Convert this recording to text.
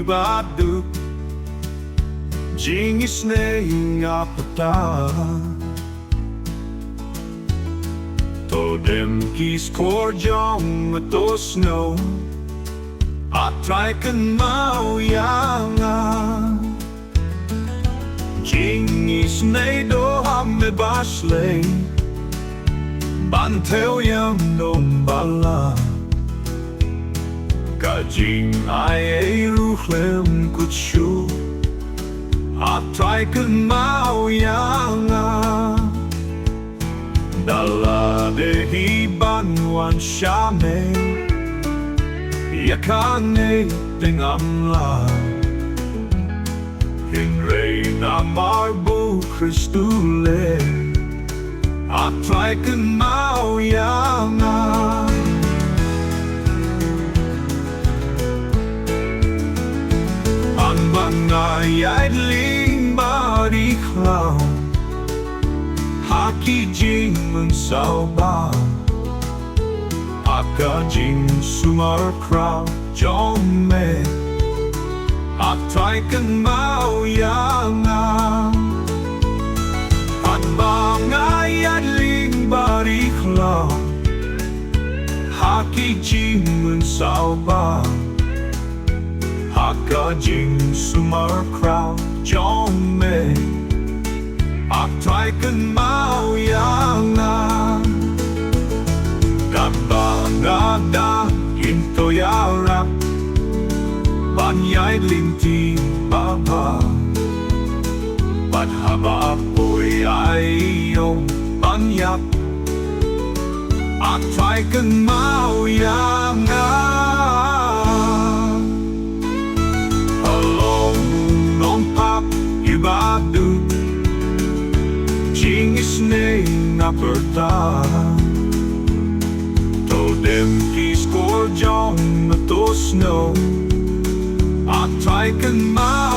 yubaduk Jingis ne apata Todem kis korjong matos no At try kynmaw yanga Jingis ne doham me basle Banteo yam nombala Kajing ay ruhlem kutshu At try kynmaw yanga Dala dehi banwan shame Yakane tingamla Hinrei na marbu Christule At try kynmaw yanga An bangay ay ling bari clown Haki jing mun sao ba Aka jing sumar krao jong me At try kynmaw yanga At bangay ay ling bari clown Haki jing mun sao ba Aka jing sumar krao jong me At try kynmaw yanga Kabangada into yarap Banyay linti baba Padhaba apoy ay iyong banyak At try kynmaw yanga Along nong pap ibadu Jingis ne naperta Todem kis korjong matos no At try kynmaw